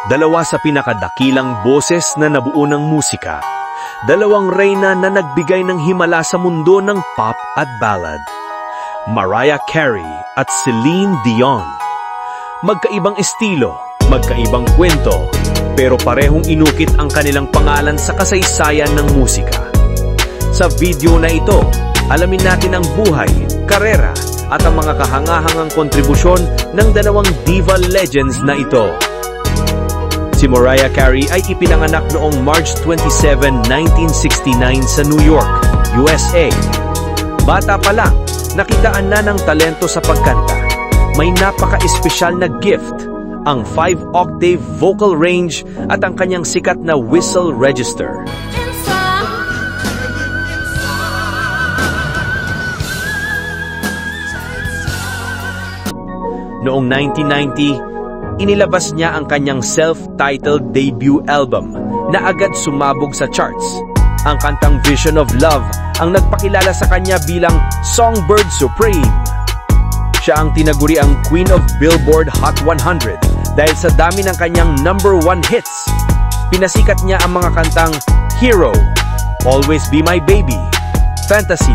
Dalawa sa pinakadakilang boses na nabuo ng musika. Dalawang reyna na nagbigay ng himala sa mundo ng pop at ballad. Mariah Carey at Celine Dion. Magkaibang estilo, magkaibang kwento, pero parehong inukit ang kanilang pangalan sa kasaysayan ng musika. Sa video na ito, alamin natin ang buhay, karera, at ang mga kahangahangang kontribusyon ng dalawang diva legends na ito. Si Mariah Carey ay ipinanganak noong March 27, 1969 sa New York, USA. Bata pa lang, nakitaan na ng talento sa pagkanta. May napaka-espesyal na gift, ang 5-octave vocal range at ang kanyang sikat na whistle register. Noong 1990, inilabas niya ang kanyang self-titled debut album na agad sumabog sa charts. Ang kantang Vision of Love ang nagpakilala sa kanya bilang Songbird Supreme. Siya ang tinaguriang Queen of Billboard Hot 100 dahil sa dami ng kanyang #1 hits. Pinasikat niya ang mga kantang Hero, Always Be My Baby, Fantasy,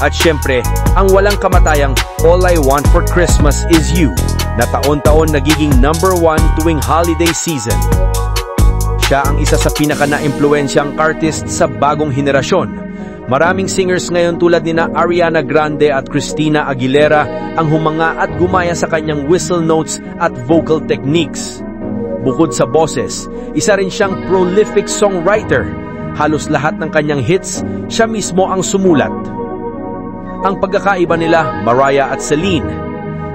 at syempre ang walang kamatayang All I Want for Christmas Is You na taon-taon nagiging #1 tuwing holiday season. Siya ang isa sa pinaka-na-impluensyang artist sa bagong henerasyon. Maraming singers ngayon tulad nina Ariana Grande at Christina Aguilera ang humanga at gumaya sa kanyang whistle notes at vocal techniques. Bukod sa boses, isa rin siyang prolific songwriter. Halos lahat ng kanyang hits, siya mismo ang sumulat. Ang pagkakaiba nila, Mariah at Celine.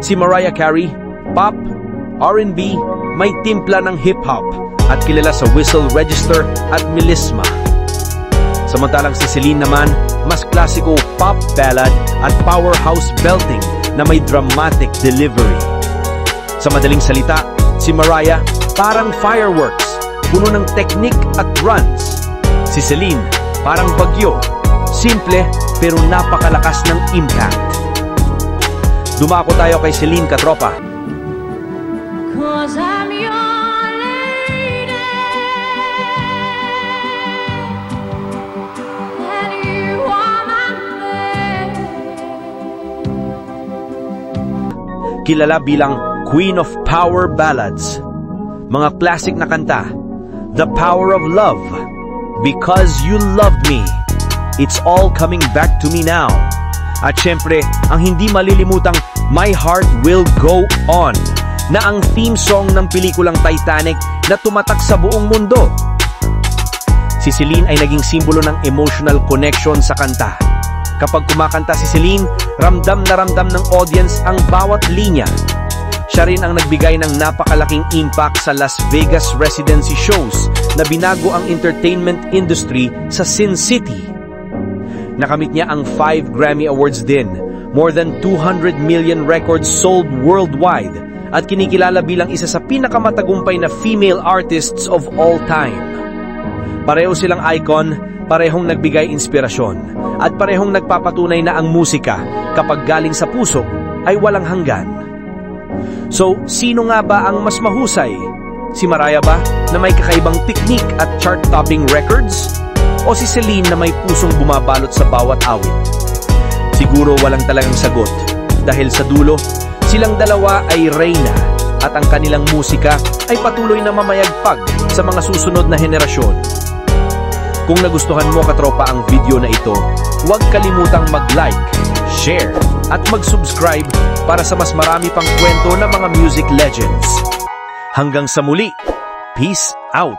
Si Mariah Carey, pop, R&B, may timpla ng hip-hop at kilala sa whistle register at melisma. Samantalang si Celine naman, mas klasiko pop ballad at powerhouse belting na may dramatic delivery. Sa madaling salita, si Mariah parang fireworks, puno ng technique at runs. Si Celine parang bagyo, simple pero napakalakas ng impact. Dumako tayo kay Celine, katropa. I'm your lady, and you are my man. Kilala bilang Queen of Power Ballads. Mga classic na kanta, The Power of Love, Because You Loved Me, It's All Coming Back to Me Now, at syempre ang hindi malilimutang My Heart Will Go On, na ang theme song ng pelikulang Titanic na tumatak sa buong mundo. Si Celine ay naging simbolo ng emotional connection sa kanta. Kapag kumakanta si Celine, ramdam na ramdam ng audience ang bawat linya. Siya rin ang nagbigay ng napakalaking impact sa Las Vegas residency shows na binago ang entertainment industry sa Sin City. Nakamit niya ang 5 Grammy Awards din, more than 200 million records sold worldwide, at kinikilala bilang isa sa pinakamatagumpay na female artists of all time. Pareho silang icon, parehong nagbigay inspirasyon, at parehong nagpapatunay na ang musika, kapag galing sa puso, ay walang hanggan. So, sino nga ba ang mas mahusay? Si Mariah ba, na may kakaibang technique at chart-topping records? O si Celine na may pusong bumabalot sa bawat awit? Siguro walang talagang sagot, dahil sa dulo, silang dalawa ay reyna at ang kanilang musika ay patuloy na mamayagpag sa mga susunod na henerasyon. Kung nagustuhan mo, katropa, ang video na ito, huwag kalimutang mag-like, share, at mag-subscribe para sa mas marami pang kwento ng mga music legends. Hanggang sa muli, peace out!